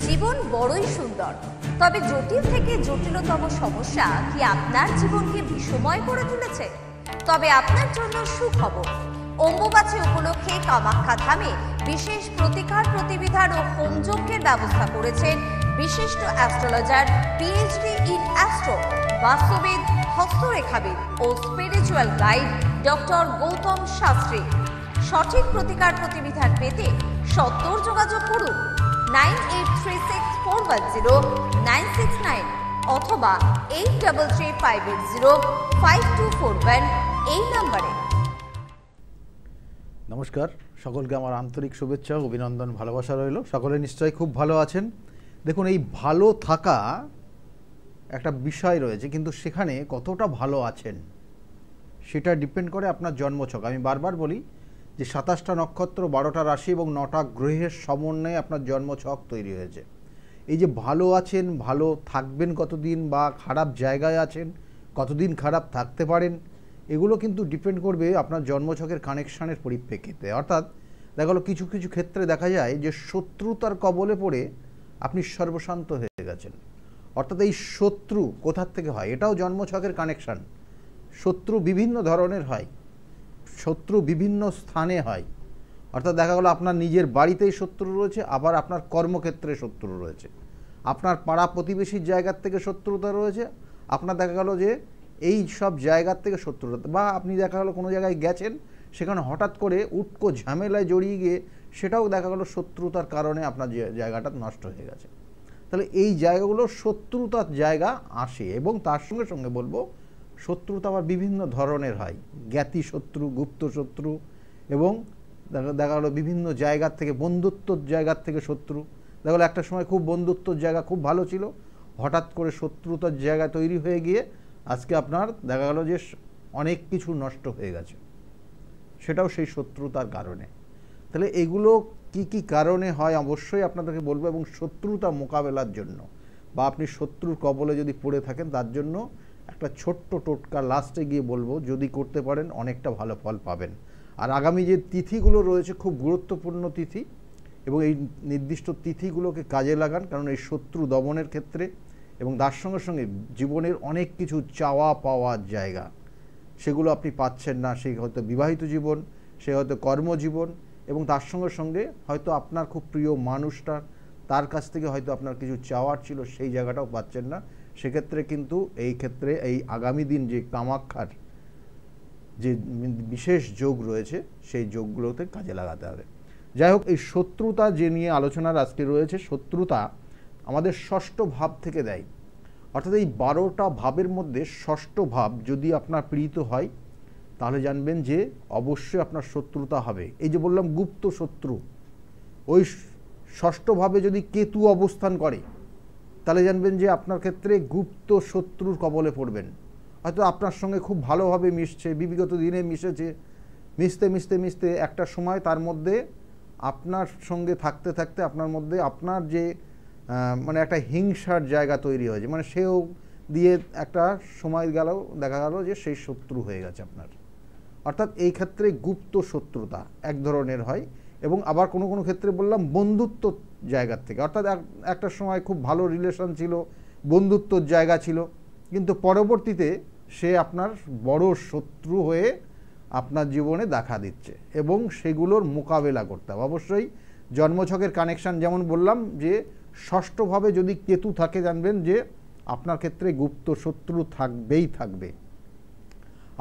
জীবন বড়ই সুন্দর, তবে জটিল থেকে জটিলতম সমস্যা কি আপনার জীবনকে বিষময় করে তুলেছে? তবে আপনার জন্য সুখবর, অম্বুবাচী উপলক্ষে কামাখ্যা ধামে বিশেষ প্রতিকার প্রতিবিধান ও হোমযজ্ঞের ব্যবস্থা করেছেন বিশিষ্ট অ্যাস্ট্রোলজার, পিএইচডি ইন অ্যাস্ট্রো, বাস্তুবিদ, হস্তরেখাবিদ ও spiritual guide doctor Gautam Shastri. সঠিক প্রতিকার প্রতিবিধান পেতে সত্বর যোগাযোগ করুন 9836410969 অথবা 8335805241 এই নম্বরে। নমস্কার, সকলকে আমার আন্তরিক শুভেচ্ছা, অভিনন্দন, ভালোবাসা রইল। সকলে নিশ্চয়ই খুব ভালো আছেন। দেখুন, এই ভালো থাকা একটা বিষয় রয়েছে, কিন্তু সেখানে কতটা ভালো আছেন সেটা ডিপেন্ড করে আপনার জন্মছক। আমি বারবার বলি যে 27টা নক্ষত্র, 12টা রাশি এবং 9টা গ্রহের সমন্বয়ে আপনার জন্মছক তৈরি হয়েছে। এই যে ভালো আছেন, ভালো থাকবেন কতদিন, বা খারাপ জায়গায় আছেন কতদিন খারাপ থাকতে পারেন, এগুলো কিন্তু ডিপেন্ড করবে আপনার জন্মছকের কানেকশানের পরিপ্রেক্ষিতে। অর্থাৎ দেখা গেলো কিছু কিছু ক্ষেত্রে দেখা যায় যে শত্রুতার কবলে পড়ে আপনি সর্বশান্ত হয়ে গেছেন। অর্থাৎ এই শত্রু কোথার থেকে হয়, এটাও জন্মছকের কানেকশান। শত্রু বিভিন্ন ধরনের হয়, শত্রু বিভিন্ন স্থানে হয়। অর্থাৎ দেখা গেলো আপনার নিজের বাড়িতেই শত্রু রয়েছে, আবার আপনার কর্মক্ষেত্রে শত্রু রয়েছে, আপনার পাড়া প্রতিবেশীর জায়গার থেকে শত্রুতা রয়েছে, আপনার দেখা গেলো যে এই সব জায়গার থেকে শত্রুতা, বা আপনি দেখা গেলো কোনো জায়গায় গেছেন, সেখানে হঠাৎ করে উটকো ঝামেলায় জড়িয়ে গিয়ে সেটাও দেখা গেলো শত্রুতার কারণে আপনার যে জায়গাটা নষ্ট হয়ে গেছে। তাহলে এই জায়গাগুলো শত্রুতার জায়গা আসে। এবং তার সঙ্গে সঙ্গে বলবো, শত্রুতা আবার বিভিন্ন ধরনের হয়, জ্ঞাতি শত্রু, গুপ্ত শত্রু, এবং দেখা গেলো বিভিন্ন জায়গার থেকে, বন্ধুত্বর জায়গার থেকে শত্রু। দেখা গেলো একটা সময় খুব বন্ধুত্বর জায়গা খুব ভালো ছিল, হঠাৎ করে শত্রুতার জায়গা তৈরি হয়ে গিয়ে আজকে আপনার দেখা গেলো যে অনেক কিছু নষ্ট হয়ে গেছে, সেটাও সেই শত্রুতার কারণে। তাহলে এগুলো কি কি কারণে হয় অবশ্যই আপনাদেরকে বলবো, এবং শত্রুতা মোকাবেলার জন্য বা আপনি শত্রুর কবলে যদি পড়ে থাকেন তার জন্য একটা ছোট্ট টোটকা লাস্টে গিয়ে বলবো, যদি করতে পারেন অনেকটা ভালো ফল পাবেন। আর আগামী যে তিথিগুলো রয়েছে খুব গুরুত্বপূর্ণ তিথি, এবং এই নির্দিষ্ট তিথিগুলোকে কাজে লাগান, কারণ এই শত্রু দমনের ক্ষেত্রে, এবং তার সঙ্গে সঙ্গে জীবনের অনেক কিছু চাওয়া পাওয়ার জায়গা, সেগুলো আপনি পাচ্ছেন না। সে হয়তো বিবাহিত জীবন, সে হয়তো কর্মজীবন, এবং তার সঙ্গে সঙ্গে হয়তো আপনার খুব প্রিয় মানুষটা, তার কাছ থেকে হয়তো আপনার কিছু চাওয়ার ছিল, সেই জায়গাটাও পাচ্ছেন না। সেক্ষেত্রে কিন্তু এই ক্ষেত্রে এই আগামী দিন যে কামাখ্যার যে বিশেষ যোগ রয়েছে, সেই যোগগুলোতে কাজে লাগাতে হবে। যাই হোক, এই শত্রুতা যে নিয়ে আলোচনার আজকে রয়েছে, শত্রুতা আমাদের ষষ্ঠ ভাব থেকে দেয়। অর্থাৎ এই 12টা ভাবের মধ্যে ষষ্ঠ ভাব যদি আপনার পীড়িত হয়, তাহলে জানবেন যে অবশ্যই আপনার শত্রুতা হবে। এই যে বললাম গুপ্ত শত্রু, ওই ষষ্ঠ ভাবে যদি কেতু অবস্থান করে, তাহলে জানবেন যে আপনার ক্ষেত্রে গুপ্ত শত্রুর কবলে পড়বেন। হয়তো আপনার সঙ্গে খুব ভালোভাবে মিশছে, বিগত দিনে মিশেছে, মিশতে মিশতে মিশতে একটা সময় তার মধ্যে আপনার সঙ্গে থাকতে থাকতে আপনার মধ্যে আপনার যে মানে একটা হিংসার জায়গা তৈরি হয়েছে, মানে সেও দিয়ে একটা সময় গেল, দেখা গেল যে সেই শত্রু হয়ে গেছে আপনার। অর্থাৎ এই ক্ষেত্রে গুপ্ত শত্রুতা এক ধরনের হয়। এবং আবার কোনো কোনো ক্ষেত্রে বললাম বন্ধুত্ব জায়গার থেকে, অর্থাৎ একটা সময় খুব ভালো রিলেশন ছিল, বন্ধুত্বর জায়গা ছিল, কিন্তু পরবর্তীতে সে আপনার বড় শত্রু হয়ে আপনার জীবনে দেখা দিচ্ছে, এবং সেগুলোর মোকাবেলা করতে হবে। অবশ্যই জন্মছকের কানেকশান, যেমন বললাম যে ষষ্ঠভাবে যদি কেতু থাকে, জানবেন যে আপনার ক্ষেত্রে গুপ্ত শত্রু থাকবেই থাকবে।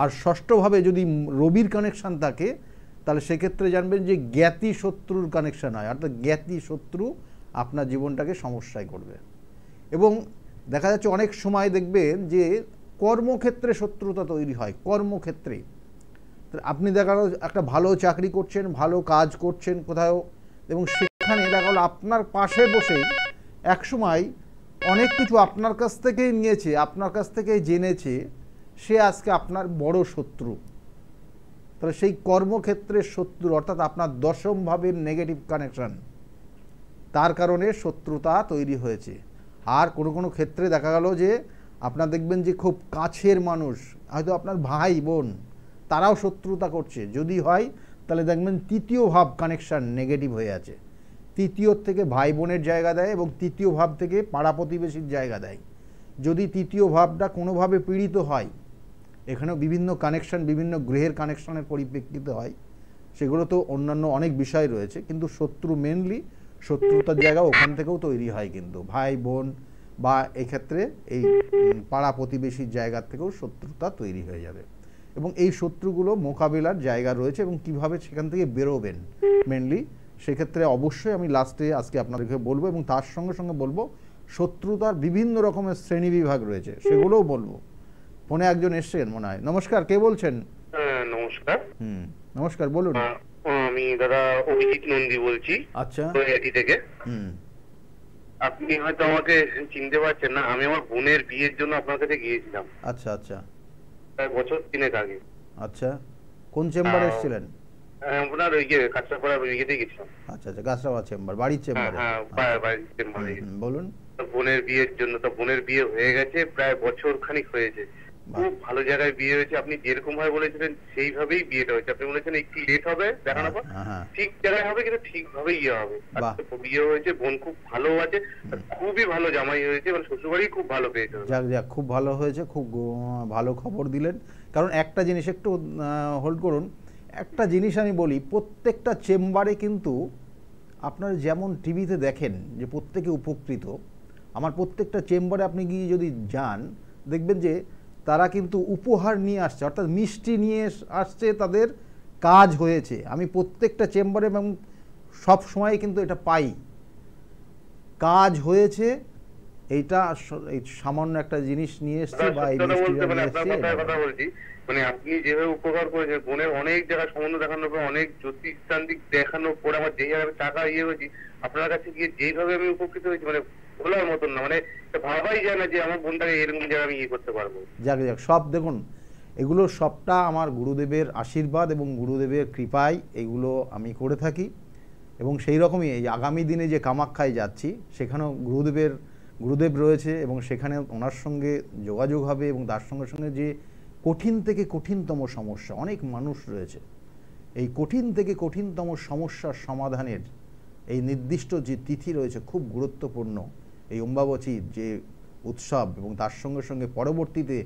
আর ষষ্ঠভাবে যদি রবির কানেকশান থাকে, তাহলে সেক্ষেত্রে জানবেন যে জ্ঞাতি শত্রুর কানেকশান হয়, অর্থাৎ জ্ঞাতি শত্রু আপনার জীবনটাকে সমস্যায় করবে। এবং দেখা যাচ্ছে অনেক সময় দেখবেন যে কর্মক্ষেত্রে শত্রুতা তৈরি হয়, কর্মক্ষেত্রে আপনি দেখা গেল একটা ভালো চাকরি করছেন, ভালো কাজ করছেন কোথাও, এবং সেখানে দেখা গেল আপনার পাশে বসে একসময় অনেক কিছু আপনার কাছ থেকেই নিয়েছে, আপনার কাছ থেকেই জেনেছে, সে আজকে আপনার বড় শত্রু। তাহলে সেই কর্মক্ষেত্রের শত্রু, অর্থাৎ আপনার দশম ভাবের নেগেটিভ কানেকশান, তার কারণে শত্রুতা তৈরি হয়েছে। আর কোনো কোনো ক্ষেত্রে দেখা গেল যে আপনার দেখবেন যে খুব কাছের মানুষ, হয়তো আপনার ভাই বোন, তারাও শত্রুতা করছে। যদি হয় তাহলে দেখবেন তৃতীয় ভাব কানেকশান নেগেটিভ হয়ে আছে। তৃতীয় থেকে ভাই বোনের জায়গা দেয় এবং তৃতীয় ভাব থেকে পাড়া প্রতিবেশীর জায়গা দেয়। যদি তৃতীয় ভাবটা কোনোভাবে পীড়িত হয়, এখানেও বিভিন্ন কানেকশন, বিভিন্ন গ্রহের কানেকশনের পরিপ্রেক্ষিতে হয়, সেগুলো তো অন্যান্য অনেক বিষয় রয়েছে, কিন্তু শত্রু মেনলি শত্রুতার জায়গা ওখান থেকেও তৈরি হয়, কিন্তু ভাই বোন বা এক্ষেত্রে এই পাড়া প্রতিবেশীর জায়গা থেকেও শত্রুতা তৈরি হয়ে যাবে। এবং এই শত্রুগুলো মোকাবিলার জায়গা রয়েছে এবং কিভাবে সেখান থেকে বেরোবেন মেনলি, সেক্ষেত্রে অবশ্যই আমি লাস্টে আজকে আপনাদেরকে বলবো, এবং তার সঙ্গে সঙ্গে বলবো শত্রুতার বিভিন্ন রকমের শ্রেণী বিভাগ রয়েছে, সেগুলোও বলবো। ফোনে একজন এসছেন মনে হয়। নমস্কার, কে বলছেন? নমস্কার। নমস্কার, বলুন। আমি দাদা অভিজিৎ নন্দী বলছি। আচ্ছা। এটি থেকে। আপনি হয়তো আমাকে চিনতে পারছেন না। আমি আমার বোনের বিয়ের জন্য আপনার কাছে গিয়েছিলাম। আচ্ছা আচ্ছা। প্রায় বছর 3 আগে। আচ্ছা, কোন চেম্বারে এসেছিলেন? আপনার ওই যে কাঁচরাপাড়া বিয়েতে গেছিলাম। আচ্ছা আচ্ছা, গাছরাওয়া চেম্বার, বাড়ির চেম্বারে। হ্যাঁ, বাড়ির চেম্বারে। বলুন। বোনের বিয়ের জন্য। তো বোনের বিয়ে হয়ে গেছে, প্রায় বছর খানিক হয়েছে। খুব ভালো জায়গায় বিয়ে হয়েছে। আপনি যেরকম ভাবে বলেছিলেন সেইভাবেই বিয়েটা হয়েছে। আপনি বলেছেন একটু লেট হবে দেখানোর পর, ঠিক জায়গায় হবে, কিন্তু ঠিকভাবে ইয়ে হবে। বিয়ে হয়েছে, বোন খুব ভালো আছে, খুবই ভালো জামাই হয়েছে, মানে শ্বশুরবাড়ি খুব ভালো পেয়েছে। যাক যাক, খুব ভালো হয়েছে, খুব ভালো খবর দিলেন। কারণ একটা জিনিস একটু হোল্ড করুন, একটা জিনিস আমি বলি, প্রত্যেকটা চেম্বারে কিন্তু আপনারা যেমন টিভিতে দেখেন যে প্রত্যেকে উপকৃত, আমার প্রত্যেকটা চেম্বারে আপনি গিয়ে যদি যান দেখবেন যে তারা কিন্তু উপহার নিয়ে আসছে, অর্থাৎ মিষ্টি নিয়ে আসছে, তাদের কাজ হয়েছে। আমি প্রত্যেকটা চেম্বারে এবং সব সময় কিন্তু এটা পাই, কাজ হয়েছে, এইটা এই সামান্য একটা জিনিস নিয়ে এসছে বা এই মিষ্টিটা নিয়ে এসছে। মানে আপনি যেভাবে উপকার করেছেন, বোনের অনেক জায়গায় সম্বন্ধ দেখানোর পর, অনেক জ্যোতিষতান্ত্রিক দেখানোর পরে আমার যেই আমি টাকা হয়েছি আপনার কাছে গিয়ে, যেইভাবে আমি উপকৃত হয়েছি, মানে বলার মতন না, মানে ভাবাই যায় না যে আমার বোনটাকে এরকম জায়গায় আমি করতে পারবো। যাক যাক, সব দেখুন এগুলো সবটা আমার গুরুদেবের আশীর্বাদ এবং গুরুদেবের কৃপায় এগুলো আমি করে থাকি। এবং সেই রকমই এই আগামী দিনে যে কামাখ্যায় যাচ্ছি, সেখানেও গুরুদেব রয়েছে এবং সেখানে ওনার সঙ্গে যোগাযোগ হবে, এবং তার সঙ্গে সঙ্গে যে কঠিন থেকে কঠিনতম সমস্যা, অনেক মানুষ রয়েছে, এই কঠিন থেকে কঠিনতম সমস্যার সমাধানের এই নির্দিষ্ট যে তিথি রয়েছে খুব গুরুত্বপূর্ণ, এই অম্বাবচীর যে উৎসব, এবং তার সঙ্গে সঙ্গে পরবর্তীতে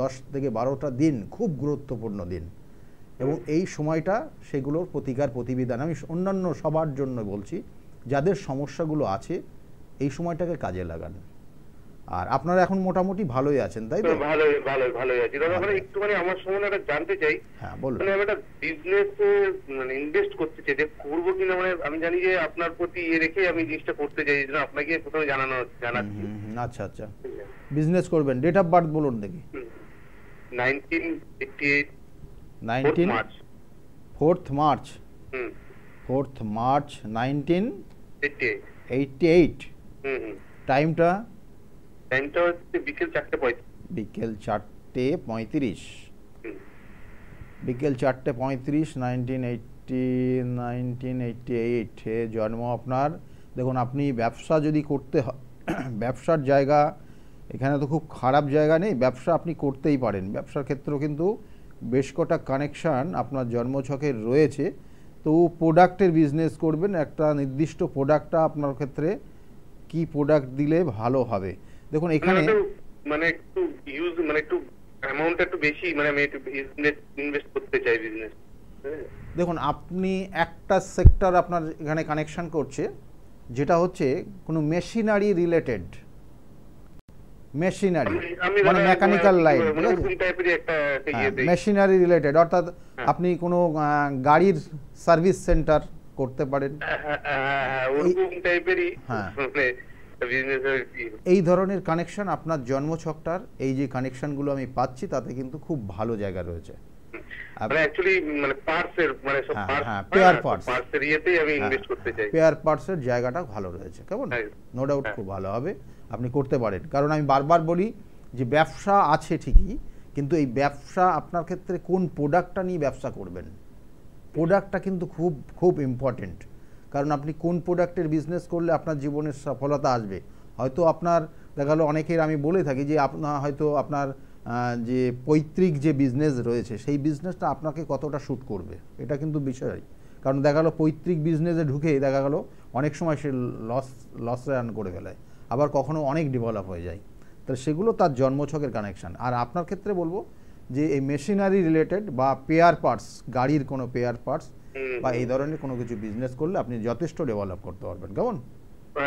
10 থেকে 12টা দিন খুব গুরুত্বপূর্ণ দিন, এবং এই সময়টা সেগুলোর প্রতিবিধান আমি অন্যান্য সবার জন্য বলছি, যাদের সমস্যাগুলো আছে এই সময়টাকে কাজে লাগান। আর আপনারা এখন মোটামুটি ভালোই আছেন, তাই তো? ভালোই আছি দাদা। মানে একটুখানি আমার সম্বন্ধে একটা জানতে চাই। হ্যাঁ, বলুন। মানে আমি একটা বিজনেসে মানে ইনভেস্ট করতে চাই, যে করবো কিনা। মানে আমি জানি যে আপনার প্রতি রেখে আমি জিনিসটা করতে চাই, এই জন্য আপনাকে প্রথমে জানাচ্ছি। আচ্ছা আচ্ছা, বিজনেস করবেন। ডেট অফ বার্থ বলুন দেখি। 1988 4th মার্চ 1988। টাইমটা হচ্ছে বিকেল 4:35। বিকেল 4:35। বিকেল 4:35, 1988 জন্ম আপনার। দেখুন, আপনি ব্যবসা যদি করতে হয়, ব্যবসার জায়গা এখানে তো খুব খারাপ জায়গা নেই, ব্যবসা আপনি করতেই পারেন। ব্যবসার ক্ষেত্রেও কিন্তু বেশ কটা কানেকশান আপনার জন্মছকের রয়েছে। তো প্রোডাক্টের বিজনেস করবেন, একটা নির্দিষ্ট প্রোডাক্টটা আপনার ক্ষেত্রে কি প্রোডাক্ট দিলে ভালো হবে। দেখুন এখানে মানে একটু মানে একটু অ্যামাউন্ট একটু বেশি, মানে আমি একটু ইনভেস্ট করতে চাই বিজনেস। দেখুন, আপনি একটা সেক্টর আপনার এখানে কানেকশন করছে, যেটা হচ্ছে কোনো মেশিনারি রিলেটেড, মেশিনারি মানে মেকানিক্যাল লাইন, মেশিনারি রিলেটেড, অর্থাৎ আপনি কোনো গাড়ির সার্ভিস সেন্টার করতে পারেন। এই ধরনের কানেকশন আপনার জন্মছকটার, এই যে কানেকশনগুলো আমি পাচ্ছি তাতে কিন্তু খুব ভালো জায়গা রয়েছে। পেয়ার পার্টসের জায়গাটা ভালো রয়েছে, কেমন? নো ডাউট খুব ভালো হবে, আপনি করতে পারেন। কারণ আমি বারবার বলি যে ব্যবসা আছে ঠিকই, কিন্তু এই ব্যবসা আপনার ক্ষেত্রে কোন প্রোডাক্টটা নিয়ে ব্যবসা করবেন, প্রোডাক্টটা কিন্তু খুব খুব ইম্পর্টেন্ট। কারণ আপনি কোন প্রোডাক্টের বিজনেস করলে আপনার জীবনের সফলতা আসবে। হয়তো আপনার দেখা গেলো, অনেকের আমি বলে থাকি যে আপনার যে পৈতৃক যে বিজনেস রয়েছে সেই বিজনেসটা আপনাকে কতটা শ্যুট করবে, এটা কিন্তু বিষয়। কারণ দেখা গেলো পৈতৃক বিজনেসে ঢুকে দেখা গেলো অনেক সময় সে লস রান করে ফেলে, আবার কখনো অনেক ডেভেলপ হয়ে যায়। তাহলে সেগুলো তার জন্মছকের কানেকশান। আর আপনার ক্ষেত্রে বলবো যে এই মেশিনারি রিলেটেড বা পেয়ার পার্টস, গাড়ির কোনো পেয়ার পার্টস বা এই ধরনের কোনো কিছু বিজনেস করলে আপনি যথেষ্ট ডেভেলপ করতে পারবেন। কেমন?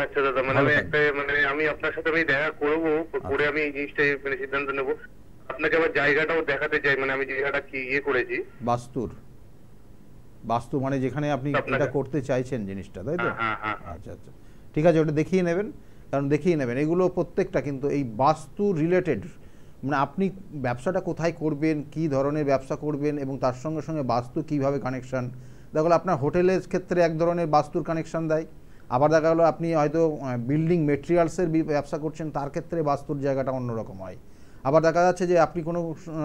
আচ্ছা দাদা, আমি আপনার সাথে আমি দেখা করবো, করে আমি এই জিনিসটা সিদ্ধান্ত নেবো। আপনাকে আবার জায়গাটাও দেখাতে চাই, আমি জায়গাটা কি করেছি বাস্তু মানে যেখানে আপনি এটা করতে চাইছেন জিনিসটা, তাই তো? আচ্ছা আচ্ছা, ঠিক আছে, ওটা দেখিয়ে নেবেন। কারণ দেখিয়ে নেবেন এগুলো প্রত্যেকটা কিন্তু এই বাস্তু রিলেটেড, আপনি ব্যবসাটা কোথায় করবেন, কি ধরনের ব্যবসা করবেন এবং তার সঙ্গে সঙ্গে বাস্তু কিভাবে কানেকশান। দেখা গেলো আপনার হোটেলের ক্ষেত্রে এক ধরনের বাস্তুর কানেকশান দেয়, আবার দেখা গেলো আপনি হয়তো বিল্ডিং মেটেরিয়ালসের ব্যবসা করছেন, তার ক্ষেত্রে বাস্তুর জায়গাটা অন্যরকম হয়। আবার দেখা যাচ্ছে যে আপনি কোনো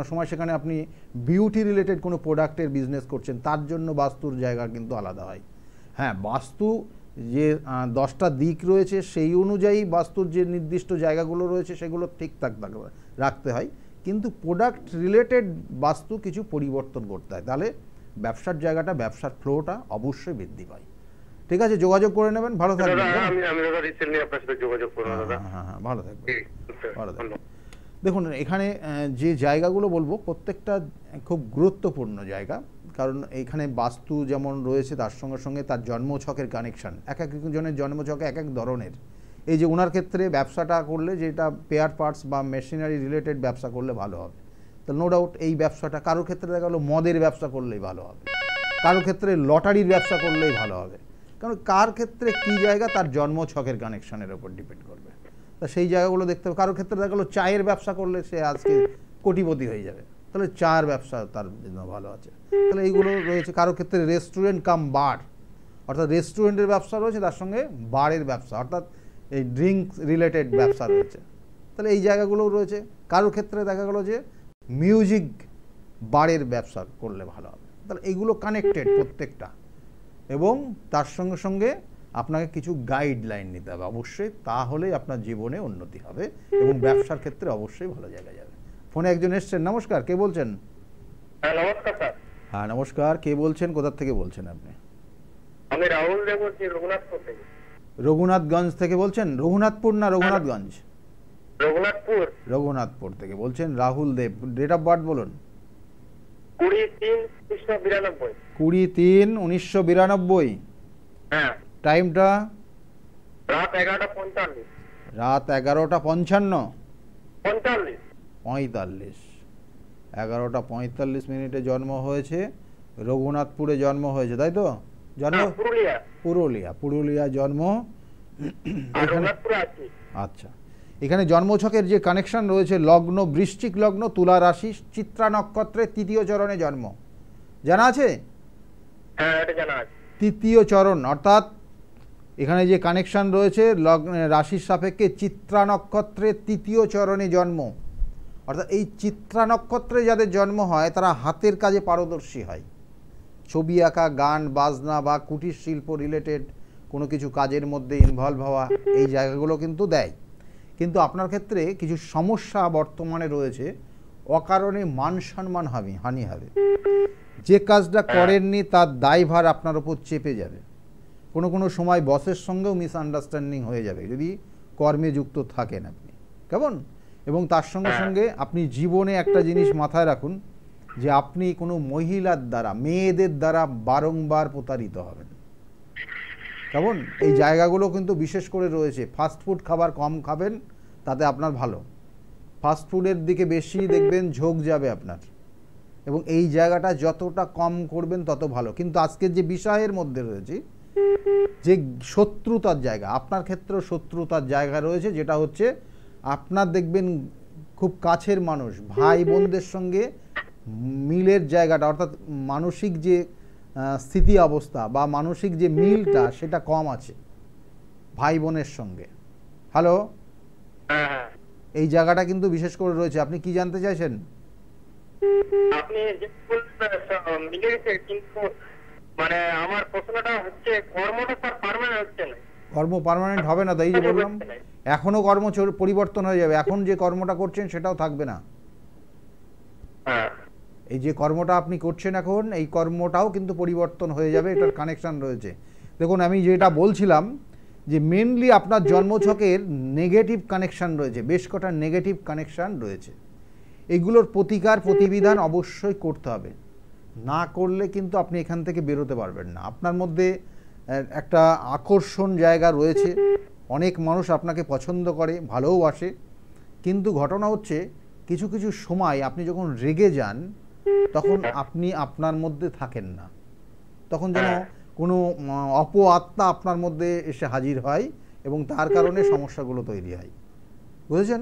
সময় সেখানে আপনি বিউটি রিলেটেড কোনো প্রোডাক্টের বিজনেস করছেন, তার জন্য বাস্তুর জায়গা কিন্তু আলাদা হয়। হ্যাঁ, বাস্তু যে 10টা দিক রয়েছে সেই অনুযায়ী বাস্তুর যে নির্দিষ্ট জায়গাগুলো রয়েছে সেগুলো ঠিকঠাক রাখতে হয়, কিন্তু প্রোডাক্ট রিলেটেড বাস্তু কিছু পরিবর্তন করতে হয়, তাহলে ব্যবসার জায়গাটা, ব্যবসার ফ্লোটা অবশ্যই বৃদ্ধি পায়। ঠিক আছে, যোগাযোগ করে নেবেন, ভালো থাকবেন। হ্যাঁ, ভালো থাকবেন। দেখুন এখানে যে জায়গাগুলো বলবো প্রত্যেকটা খুব গুরুত্বপূর্ণ জায়গা, কারণ এখানে বাস্তু যেমন রয়েছে তার সঙ্গে সঙ্গে তার জন্মছকের কানেকশান, এক একজনের জন্মছকে এক এক ধরনের। এই যে ওনার ক্ষেত্রে ব্যবসাটা করলে যেটা পেয়ার পার্টস বা মেশিনারি রিলেটেড ব্যবসা করলে ভালো হবে, তো নো ডাউট এই ব্যবসাটা কারোর ক্ষেত্রে দেখা গেলো মদের ব্যবসা করলেই ভালো হবে, কারোর ক্ষেত্রে লটারির ব্যবসা করলেই ভালো হবে, কারণ কার ক্ষেত্রে কী জায়গা তার জন্মছকের কানেকশানের ওপর ডিপেন্ড করবে। তা সেই জায়গাগুলো দেখতে হবে। কারোর ক্ষেত্রে দেখা গেলো চায়ের ব্যবসা করলে সে আজকে কোটিপতি হয়ে যাবে, তাহলে চায়ের ব্যবসা তার জন্য ভালো আছে। তাহলে এইগুলো রয়েছে। কারোর ক্ষেত্রে রেস্টুরেন্ট কাম বার, অর্থাৎ রেস্টুরেন্টের ব্যবসা রয়েছে, তার সঙ্গে বারের ব্যবসা অর্থাৎ এই ড্রিঙ্কস রিলেটেড ব্যবসা রয়েছে, তাহলে এই জায়গাগুলোও রয়েছে। কারোর ক্ষেত্রে দেখা গেলো যে মিউজিক বারের ব্যবসা করলে ভালো হবে, তাহলে এইগুলো কানেক্টেড প্রত্যেকটা, এবং তার সঙ্গে সঙ্গে আপনাকে কিছু গাইডলাইন নিতে হবে অবশ্যই, তাহলেই আপনার জীবনে উন্নতি হবে এবং ব্যবসার ক্ষেত্রে অবশ্যই ভালো জায়গায় যাবে। ফোনে একজন এসছেন, নমস্কার, কে বলছেন? নমস্কার স্যার। হ্যাঁ নমস্কার, কে বলছেন, কোথা থেকে বলছেন আপনি? আমি রাহুল দেব বলছি, রঘুনাথপুর থেকে। রঘুনাথগঞ্জ থেকে বলছেন? রঘুনাথপুর না রঘুনাথগঞ্জ? রঘুনাথপুর থেকে বলছেন রাহুল দেব। ডেট অফ বার্থ বলুন। 20-3-1992। 20-3-1992। হ্যাঁ। টাইমটা? রাত 11:45। রাত 11:55? 45। 11:45 জন্ম হয়েছে, রঘুনাথপুরে জন্ম হয়েছে, তাই তো? জন্ম পুরুলিয়া জন্ম। আচ্ছা, এখানে জন্মছকের যে কানেকশন রয়েছে, লগ্ন বৃশ্চিক লগ্ন, তুলা রাশি, চিত্রা নক্ষত্রের 3য় চরণে জন্ম, জানা আছে? হ্যাঁ, এটা জানা আছে। 3য় চরণ, অর্থাৎ এখানে যে কানেকশন রয়েছে লগ্ন রাশির সাপেক্ষে চিত্রা নক্ষত্রের 3য় চরণে জন্ম, অর্থাৎ এই চিত্রা নক্ষত্রে যাদের জন্ম হয় তারা হাতের কাজে পারদর্শী হয়, ছবি আঁকা, গান বাজনা বা কুটির শিল্প রিলেটেড কোনো কিছু কাজের মধ্যে ইনভলভ হওয়া, এই জায়গাগুলো কিন্তু দেয়। কিন্তু আপনার ক্ষেত্রে কিছু সমস্যা বর্তমানে রয়েছে, অকারণে মান সম্মান হানি হবে, যে কাজটা করেননি তার দায়ভার আপনার ওপর চেপে যাবে, কোনো সময় বসের সঙ্গেও মিসআন্ডারস্ট্যান্ডিং হয়ে যাবে যদি কর্মে যুক্ত থাকেন আপনি, কেমন? এবং তার সঙ্গে সঙ্গে আপনি জীবনে একটা জিনিস মাথায় রাখুন যে আপনি কোনো মহিলার দ্বারা, মেয়েদের দ্বারা বারংবার প্রতারিত হবেন, কেমন? এই জায়গাগুলো কিন্তু বিশেষ করে রয়েছে। ফাস্টফুড খাবার কম খাবেন, তাতে আপনার ভালো, ফাস্টফুডের দিকে বেশি দেখবেন ঝোঁক যাবে আপনার, এবং এই জায়গাটা যতটা কম করবেন তত ভালো। কিন্তু আজকের যে বিষয়ের মধ্যে রয়েছে যে শত্রুতার জায়গা, আপনার ক্ষেত্রেও শত্রুতার জায়গা রয়েছে, যেটা হচ্ছে আপনার দেখবেন খুব কাছের মানুষ, ভাই বোনদের সঙ্গে মিলের জায়গাটা, অর্থাৎ মানসিক যে স্থিতি অবস্থা বা মানসিক যে মিলটা সেটা কম আছে ভাই বোনের সঙ্গে। হ্যালো, এই জায়গাটা কিন্তু বিশেষ করে রয়েছে। আপনি কি জানতে চাইছেন? আপনি যে মিলে গেছে, কিন্তু আমার প্রশ্নটা হচ্ছে কর্মটা স্যার পার্মানেন্ট হচ্ছে না। কর্ম পার্মানেন্ট হবে না, তাই যে বললাম এখনো কর্ম পরিবর্তন হয়ে যাবে, এখন যে কর্মটা করছেন সেটাও থাকবে না। এই যে কর্মটা আপনি করছেন এখন, এই কর্মটাও কিন্তু পরিবর্তন হয়ে যাবে, এটার কানেকশান রয়েছে। দেখুন আমি যেটা বলছিলাম যে মেনলি আপনার জন্মছকের নেগেটিভ কানেকশান রয়েছে, বেশ কটা নেগেটিভ কানেকশান রয়েছে। এগুলোর প্রতিকার প্রতিবিধান অবশ্যই করতে হবে, না করলে কিন্তু আপনি এখান থেকে বেরোতে পারবেন না। আপনার মধ্যে একটা আকর্ষণ জায়গা রয়েছে, অনেক মানুষ আপনাকে পছন্দ করে, ভালোবাসে, কিন্তু ঘটনা হচ্ছে কিছু কিছু সময় আপনি যখন রেগে যান তখন আপনি আপনার মধ্যে থাকেন না, তখন যেন কোনো অপ আত্মা আপনার মধ্যে এসে হাজির হয় এবং তার কারণে সমস্যাগুলো তৈরি হয়। বুঝেছেন?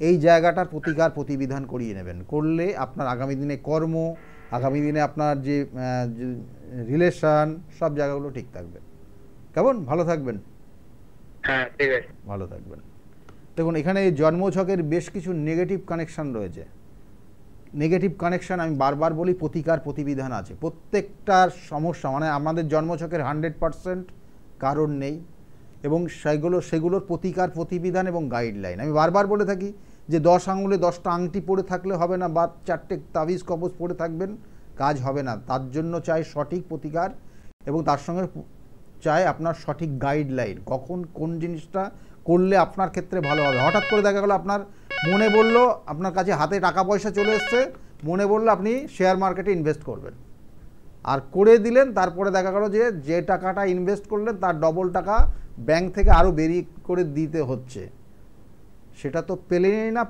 এই জায়গাটার প্রতিকার প্রতিবিধান করিয়ে নেবেন, করলে আপনার আগামী দিনে কর্ম, আগামী দিনে আপনার যে রিলেশন, সব জায়গাগুলো ঠিক থাকবে। কেমন? ভালো থাকবেন। হ্যাঁ ঠিক আছে, ভালো থাকবেন। দেখুন এখানে জন্মছকের বেশ কিছু নেগেটিভ কানেকশান রয়েছে। নেগেটিভ কানেকশান আমি বারবার বলি, প্রতিকার প্রতিবিধান আছে। প্রত্যেকটার সমস্যা মানে আমাদের জন্মছকের 100% কারণ নেই, এবং সেগুলোর প্রতিকার প্রতিবিধান এবং গাইডলাইন। আমি বারবার বলে থাকি যে 10 আঙুলে 10টা আংটি পরে থাকলে হবে না, বা 4টে তাবিজ কবজ পরে থাকবেন, কাজ হবে না। তার জন্য চাই সঠিক প্রতিকার, এবং তার সঙ্গে চাই আপনার সঠিক গাইডলাইন, কখন কোন জিনিসটা করলে আপনার ক্ষেত্রে ভালো হবে। হঠাৎ করে দেখা গেলো আপনার মনে বললো, আপনার কাছে হাতে টাকা পয়সা চলে এসছে, মনে বললো আপনি শেয়ার মার্কেটে ইনভেস্ট করবেন, আর করে দিলেন, তারপরে দেখা গেলো যে টাকাটা ইনভেস্ট করলেন তার ডবল টাকা ব্যাংক থেকে আরও বেরিয়ে করে দিতে হচ্ছে। সেটা তো পেলেনই না,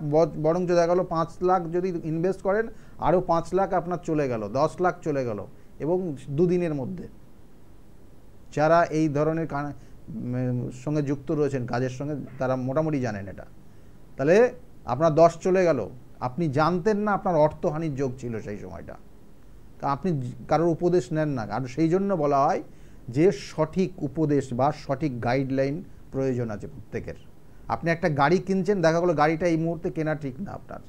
বরঞ্চ দেখা গেলো 5 লাখ যদি ইনভেস্ট করেন আরও 5 লাখ আপনার চলে গেল, 10 লাখ চলে গেল, এবং 2 দিনের মধ্যে। যারা এই ধরনের সঙ্গে যুক্ত রয়েছেন, কাজের সঙ্গে, তারা মোটামুটি জানেন এটা। তাহলে আপনার 10 চলে গেল, আপনি জানতেন না আপনার অর্থহানির যোগ ছিল সেই সময়টা, তা আপনি কারোর উপদেশ নেন না। আর সেই জন্য বলা হয় যে সঠিক উপদেশ বা সঠিক গাইডলাইন প্রয়োজন আছে প্রত্যেকের। আপনি একটা গাড়ি কিনছেন, দেখা গেলো গাড়িটা এই মুহূর্তে কেনা ঠিক না আপনার,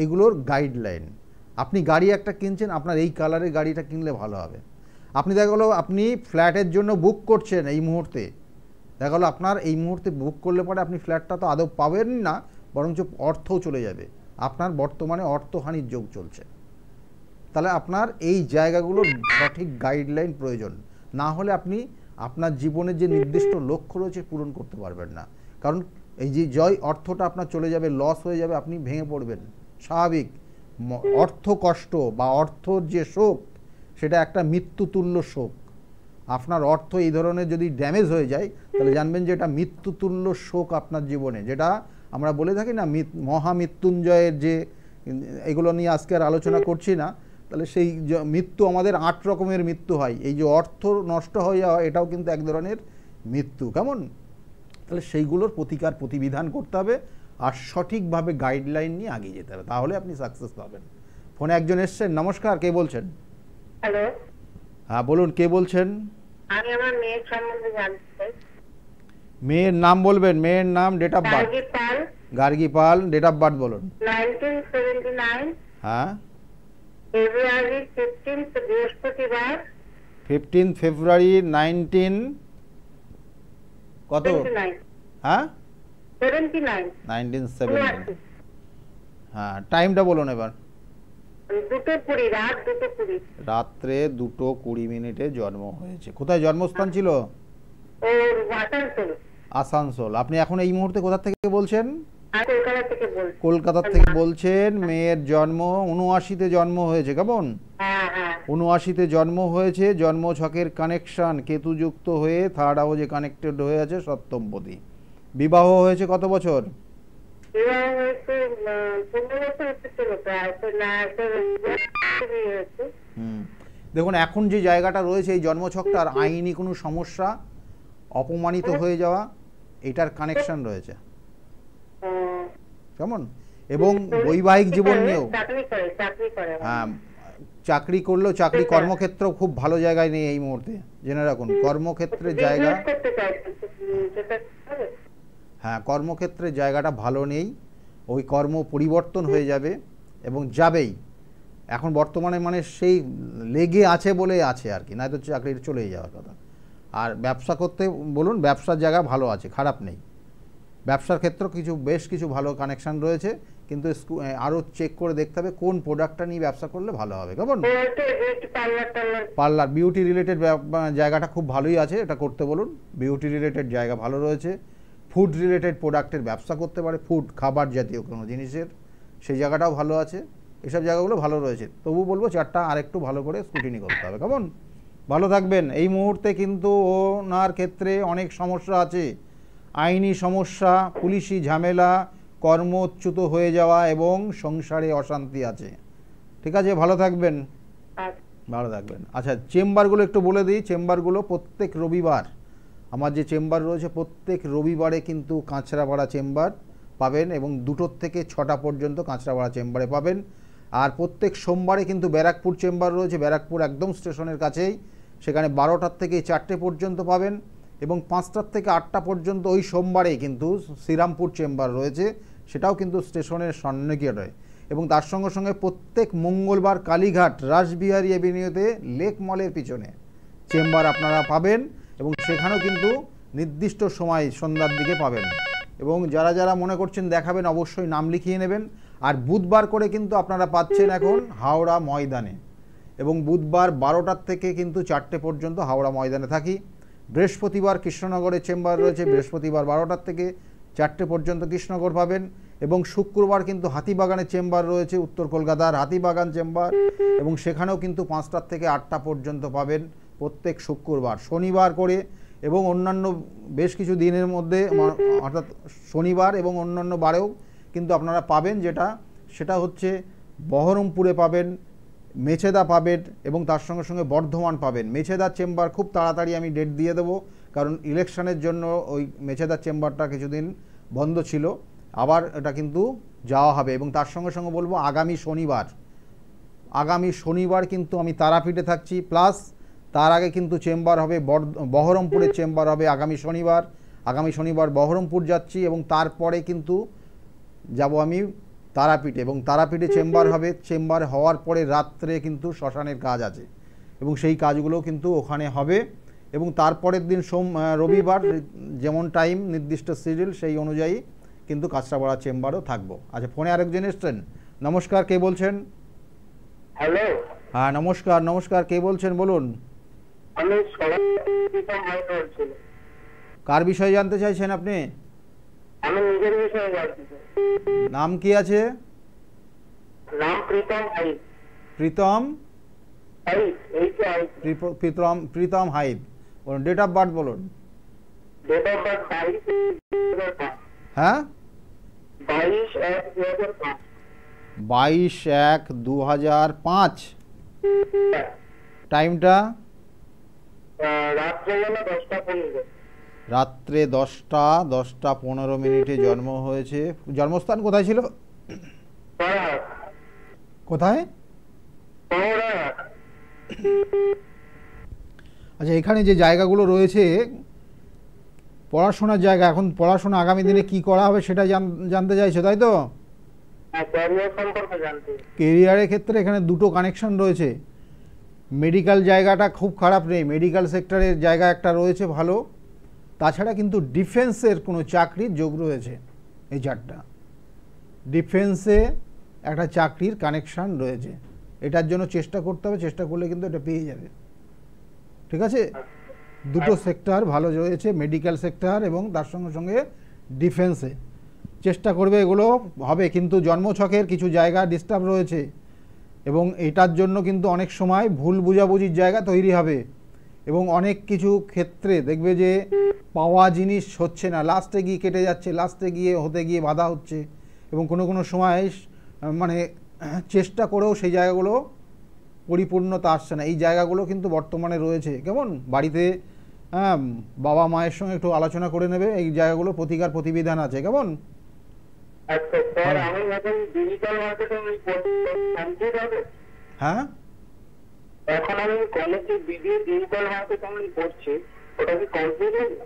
এগুলোর গাইডলাইন। আপনি গাড়ি একটা কিনছেন, আপনার এই কালারের গাড়িটা কিনলে ভালো হবে। আপনি দেখা গেলো আপনি ফ্ল্যাটের জন্য বুক করছেন এই মুহূর্তে, দেখা গেলো আপনার এই মুহূর্তে বুক করলে পরে আপনি ফ্ল্যাটটা তো আদৌ পাবেন না, বরঞ্চ অর্থও চলে যাবে। আপনার বর্তমানে অর্থহানির যোগ চলছে। তাহলে আপনার এই জায়গাগুলোর সঠিক গাইডলাইন প্রয়োজন, না হলে আপনি আপনার জীবনের যে নির্দিষ্ট লক্ষ্য রয়েছে পূরণ করতে পারবেন না। কারণ এই যে অর্থটা আপনার চলে যাবে, লস হয়ে যাবে, আপনি ভেঙে পড়বেন, স্বাভাবিক। অর্থ কষ্ট বা অর্থর যে শোক, সেটা একটা মৃত্যুতুল্য শোক। আপনার অর্থ এই ধরনের যদি ড্যামেজ হয়ে যায়, তাহলে জানবেন যে এটা মৃত্যুতুল্য শোক আপনার জীবনে, যেটা আমরা বলে থাকি না মহামৃত্যুঞ্জয়ের, যে এগুলো নিয়ে আজকে আর আলোচনা করছি না। তাহলে সেই মৃত্যু, আমাদের 8 রকমের মৃত্যু হয়, এই যে অর্থ নষ্ট হয়ে যাওয়া, এটাও কিন্তু এক ধরনের মৃত্যু। কেমন? তাহলে সেইগুলোর প্রতিকার প্রতিবিধান করতে হবে, আর সঠিকভাবে গাইডলাইন নিয়ে এগিয়ে যেতে হবে, তাহলে আপনি সাকসেস পাবেন। ফোনে একজন এসছেন। নমস্কার, কে বলছেন? হ্যালো, হ্যাঁ বলুন, কে বলছেন? আমি আমার মেয়ের সম্বন্ধে জানতে চাই। মেয়ের নাম বলবেন, মেয়ের নাম, date of birth. Gargi Pal. Gargi Pal, date of birth বলুন। 1979 হ্যাঁ, ফেব্রুয়ারি 15 বৃহস্পতিবার। 15 ফেব্রুয়ারি 19 কত? 79 হ্যাঁ 79 1970। হ্যাঁ, টাইমটা বলুন এবার। 2:20, রাত 2:20। রাত্রে 2:20 জন্ম হয়েছে। কোথায় জন্মস্থান ছিল? ওর আসানসোল। আসানসোল। আপনি এখন এই মুহূর্তে কোথা থেকে বলছেন? আমি কলকাতা থেকে বলছি। কলকাতা থেকে বলছেন। মেয়ের জন্ম 79-তে জন্ম হয়েছে। কেমন? হ্যাঁ হ্যাঁ। 79-তে জন্ম হয়েছে। জন্ম ছকের কানেকশন কেতুযুক্ত হয়ে 3rd হাউসে কানেক্টেড হয়ে আছে সপ্তমপতি। বিবাহ হয়েছে কত বছর? বিবাহ হয়েছে 15 বছর হচ্ছে প্রায়। দেখুন এখন যে জায়গাটা রয়েছে এই জন্মছকটার, আইনি কোনো সমস্যা, অপমানিত হয়ে যাওয়া, এটার কানেকশন রয়েছে। কেমন? এবং বৈবাহিক জীবন নিয়েও, হ্যাঁ, চাকরি করলেও, চাকরি কর্মক্ষেত্র খুব ভালো জায়গায় নেই এই মুহূর্তে, জেনে রাখুন। কর্মক্ষেত্রে জায়গা, হ্যাঁ, কর্মক্ষেত্রে জায়গাটা ভালো নেই। ওই কর্ম পরিবর্তন হয়ে যাবে এবং যাবেই। এখন বর্তমানে মানে সেই লেগে আছে বলে আছে আর কি, নয়তো চাকরির চলেই যাওয়ার কথা। আর ব্যবসা করতে বলুন, ব্যবসার জায়গা ভালো আছে, খারাপ নেই। ব্যবসার ক্ষেত্রে বেশ কিছু ভালো কানেকশান রয়েছে, কিন্তু আরও চেক করে দেখতে হবে কোন প্রোডাক্টটা নিয়ে ব্যবসা করলে ভালো হবে, কেমন? পার্লার বিউটি রিলেটেড জায়গাটা খুব ভালোই আছে, এটা করতে বলুন। বিউটি রিলেটেড জায়গা ভালো রয়েছে। ফুড রিলেটেড প্রোডাক্টের ব্যবসা করতে পারে, ফুড খাবার জাতীয় কোনো জিনিসের, সেই জায়গাটাও ভালো আছে। এসব জায়গাগুলো ভালো রয়েছে। তবু বলবো চারটা আরেকটু ভালো করে স্ক্রুটিনি করতে হবে, কেমন? ভালো থাকবেন। এই মুহূর্তে কিন্তু ওনার ক্ষেত্রে অনেক সমস্যা আছে, আইনি সমস্যা, পুলিশি ঝামেলা, কর্মচ্যুত হয়ে যাওয়া এবং সংসারে অশান্তি আছে। ঠিক আছে, ভালো থাকবেন, ভালো থাকবেন। আচ্ছা, চেম্বারগুলো একটু বলে দিই। চেম্বারগুলো প্রত্যেক রবিবার, আমার যে চেম্বার রয়েছে প্রত্যেক রবিবারে কিন্তু কাঁচরাপাড়া চেম্বার পাবেন এবং 2টো থেকে 6টা পর্যন্ত কাঁচরাপাড়া চেম্বারে পাবেন। আর প্রত্যেক সোমবারে কিন্তু ব্যারাকপুর চেম্বার রয়েছে, ব্যারাকপুর একদম স্টেশনের কাছেই, সেখানে 12টার থেকে 4টে পর্যন্ত পাবেন এবং 5টার থেকে 8টা পর্যন্ত ওই সোমবারেই কিন্তু শ্রীরামপুর চেম্বার রয়েছে, সেটাও কিন্তু স্টেশনের সন্নিকটে। এবং তার সঙ্গে সঙ্গে প্রত্যেক মঙ্গলবার কালীঘাট রাসবিহারী এভিনিউতে লেক মলের পিছনে চেম্বার আপনারা পাবেন এবং সেখানেও কিন্তু নির্দিষ্ট সময় সন্ধ্যার দিকে পাবেন। এবং যারা যারা মনে করছেন দেখাবেন অবশ্যই নাম লিখিয়ে নেবেন। আর বুধবার করে কিন্তু আপনারা পাচ্ছেন এখন হাওড়া ময়দানে, এবং বুধবার 12টার থেকে কিন্তু 4টে পর্যন্ত হাওড়া ময়দানে থাকি। বৃহস্পতিবার কৃষ্ণনগরের চেম্বার রয়েছে, বৃহস্পতিবার 12টার থেকে 4টে পর্যন্ত কৃষ্ণনগর পাবেন। এবং শুক্রবার কিন্তু হাতিবাগানের চেম্বার রয়েছে, উত্তর কলকাতার হাতিবাগান চেম্বার, এবং সেখানেও কিন্তু 5টার থেকে 8টা পর্যন্ত পাবেন প্রত্যেক শুক্রবার। শনিবার করে এবং অন্যান্য বেশ কিছু দিনের মধ্যে, অর্থাৎ শনিবার এবং অন্যান্য বারেও কিন্তু আপনারা পাবেন, সেটা হচ্ছে বহরমপুরে পাবেন, মেছেদা পাবেন এবং তার সঙ্গে সঙ্গে বর্ধমান পাবেন। মেছেদার চেম্বার খুব তাড়াতাড়ি আমি ডেট দিয়ে দেবো, কারণ ইলেকশনের জন্য ওই মেছেদার চেম্বারটা কিছুদিন বন্ধ ছিল, আবার এটা কিন্তু যাওয়া হবে। এবং তার সঙ্গে সঙ্গে বলবো আগামী শনিবার কিন্তু আমি তারাপীঠে থাকছি, প্লাস তার আগে কিন্তু চেম্বার হবে বহরমপুরের চেম্বার হবে আগামী শনিবার বহরমপুর যাচ্ছি এবং তারপরে কিন্তু যাব আমি তারাপীঠে, এবং তারাপীঠে চেম্বার হবে। চেম্বার হওয়ার পরে রাত্রে কিন্তু শ্মশানের কাজ আছে এবং সেই কাজগুলো কিন্তু ওখানে হবে। এবং তারপরের দিন রবিবার যেমন টাইম নির্দিষ্ট শিডিউল, সেই অনুযায়ী কিন্তু কাঁচরাপাড়া চেম্বারও থাকবো। আচ্ছা, ফোনে আরেকজন এসছেন। নমস্কার, কে বলছেন? হ্যালো, হ্যাঁ নমস্কার, কে বলছেন বলুন? আমি প্রীতম হাই বলছি। কার বিষয়ে জানতে চাইছেন আপনি? আমি নিজের বিষয়ে জানতে চাই। নাম কি আছে? নাম প্রীতম হাই। প্রীতম হাইদ। বলুন, ডেট অফ বার্থ বলুন। Date of birth 22/2005। হ্যাঁ, 22/1/2005। 22/1/2005। টাইমটা? রাত্রে 10:15। রাত্রে 10:15 জন্ম হয়েছে। জন্মস্থান কোথায় ছিল? কোথায়? আচ্ছা, এখানে যে জায়গাগুলো রয়েছে পড়াশোনার জায়গা, এখন পড়াশোনা আগামী দিনে কি করা হবে সেটা জানতে চাইছো, তাই তো? কেরিয়ারের ক্ষেত্রে এখানে 2টো কানেকশন রয়েছে। মেডিকেল জায়গাটা খুব খারাপ নেই, মেডিকেল সেক্টরের জায়গা একটা রয়েছে ভালো। তাছাড়া কিন্তু ডিফেন্সের কোনো চাকরির যোগ রয়েছে। এই 4টা ডিফেন্সে একটা চাকরির কানেকশান রয়েছে। এটার জন্য চেষ্টা করতে হবে, চেষ্টা করলে কিন্তু এটা পেয়ে যাবে। ঠিক আছে, 2টো সেক্টর ভালো রয়েছে, মেডিকেল সেক্টর এবং তার সঙ্গে সঙ্গে ডিফেন্সে চেষ্টা করবে, এগুলো হবে। কিন্তু জন্মছকের কিছু জায়গা ডিস্টার্ব রয়েছে এবং এটার জন্য কিন্তু অনেক সময় ভুল বুঝাবুঝির জায়গা তৈরি হবে এবং অনেক কিছু ক্ষেত্রে দেখবে যে পাওয়া জিনিস হচ্ছে না, লাস্টে গিয়ে কেটে যাচ্ছে, লাস্টে গিয়ে হতে গিয়ে বাধা হচ্ছে এবং কোনো সময় মানে চেষ্টা করেও সেই জায়গাগুলো পরিপূর্ণতা আসছে না। এই জায়গাগুলো কিন্তু বর্তমানে রয়েছে। কেমন? বাড়িতে বাবা মায়ের সঙ্গে একটু আলোচনা করে নেবে, এই জায়গাগুলো প্রতিকার প্রতিবিধান আছে। কেমন? হ্যাঁ, এখন আমি কলেজে বিবিএ ডিজিটাল মার্কেটিং পড়ছি, ওটা কি কমপ্লিট হয়ে গেছে?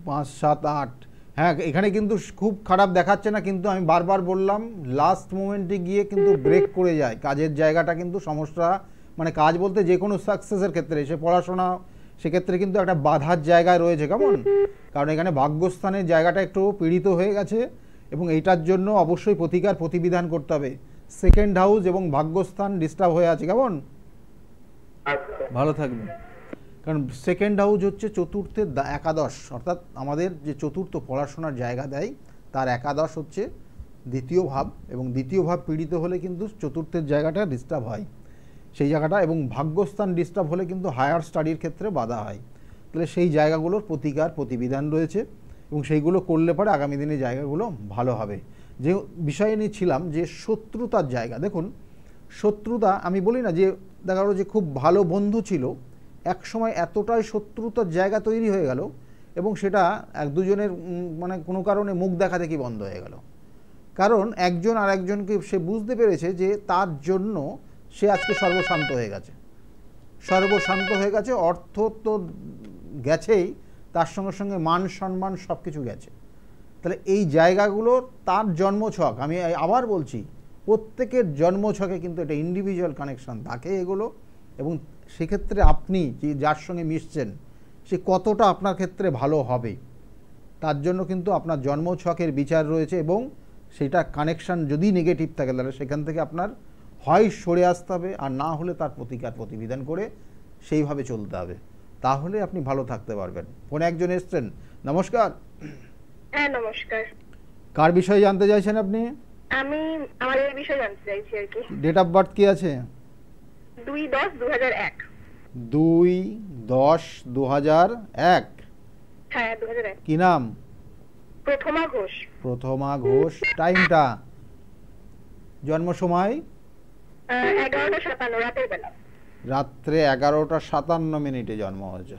5, 7, 8। হ্যাঁ, এখানে কিন্তু খুব খারাপ দেখাচ্ছে না, কিন্তু আমি বারবার বললাম লাস্ট মোমেন্টে গিয়ে কিন্তু ব্রেক করে যায় কাজের জায়গাটা, কিন্তু সমস্যা মানে কাজ বলতে যে কোনো সাকসেসের ক্ষেত্রে, সে পড়াশোনা, সেক্ষেত্রে কিন্তু একটা বাধার জায়গায় রয়েছে। কেমন? কারণ এখানে ভাগ্যস্থানের জায়গাটা একটু পীড়িত হয়ে গেছে এবং এইটার জন্য অবশ্যই প্রতিকার প্রতিবিধান করতে হবে। সেকেন্ড হাউস এবং ভাগ্যস্থান ডিস্টার্ব হয়ে আছে, কেমন? আচ্ছা ভালো থাকবেন। কারণ সেকেন্ড হাউস হচ্ছে চতুর্থের একাদশ, অর্থাৎ আমাদের যে চতুর্থ পড়াশোনার জায়গা দেয় তার একাদশ হচ্ছে দ্বিতীয় ভাব, এবং দ্বিতীয় ভাব পীড়িত হলে কিন্তু চতুর্থের জায়গাটা ডিস্টার্ব হয় সেই জায়গাটা, এবং ভাগ্যস্থান ডিস্টার্ব হলে কিন্তু হায়ার স্টাডির ক্ষেত্রে বাধা হয়। তাহলে সেই জায়গাগুলোর প্রতিকার প্রতিবিধান রয়েছে এবং সেইগুলো করলে পরে আগামী দিনে জায়গাগুলো ভালো হবে। যে বিষয়ে নিয়ে ছিলাম যে শত্রুতার জায়গা, দেখুন শত্রুতা, আমি বলি না যে দেখা গেলো যে খুব ভালো বন্ধু ছিল, এক সময় এতটাই শত্রুতার জায়গা তৈরি হয়ে গেল এবং সেটা এক দুজনের মানে কোনো কারণে মুখ দেখা দেখি বন্ধ হয়ে গেল। কারণ একজন আর একজনকে সে বুঝতে পেরেছে যে তার জন্য সে আজকে সর্বশান্ত হয়ে গেছে, সর্বশান্ত হয়ে গেছে, অর্থ তো গেছেই, তার সঙ্গে সঙ্গে মান সম্মান সব কিছু গেছে। তাহলে এই জায়গাগুলো তার জন্মছক, আমি আবার বলছি প্রত্যেকের জন্মছকে কিন্তু এটা ইন্ডিভিজুয়াল কানেকশান থাকে এগুলো, এবং সেক্ষেত্রে আপনি যে যার সঙ্গে মিশছেন সে কতটা আপনার ক্ষেত্রে ভালো হবে তার জন্য কিন্তু আপনার জন্মছকের বিচার রয়েছে, এবং সেটা কানেকশান যদি নেগেটিভ থাকে তাহলে সেখান থেকে আপনার হয় সরে আসতে হবে, আর না হলে তার প্রতিকার প্রতিবিধান করে সেইভাবে চলতে হবে, তাহলে আপনি ভালো থাকতে পারবেন। ফোনে একজন এসছেন, নমস্কার। হ্যাঁ নমস্কার। কার বিষয়ে জানতে চাইছেন আপনি? আমি আমাদের বিষয়ে জানতে চাইছি আর কি। ডেট অফ বার্থ কি আছে? 2/10/2001। 2/10/2001। হ্যাঁ 2001। কি নাম? প্রথমা ঘোষ। প্রথমা ঘোষ। টাইমটা, জন্ম সময়? 11:57 রাতের বেলা। রাত্রে 11:57 জন্ম হয়েছে।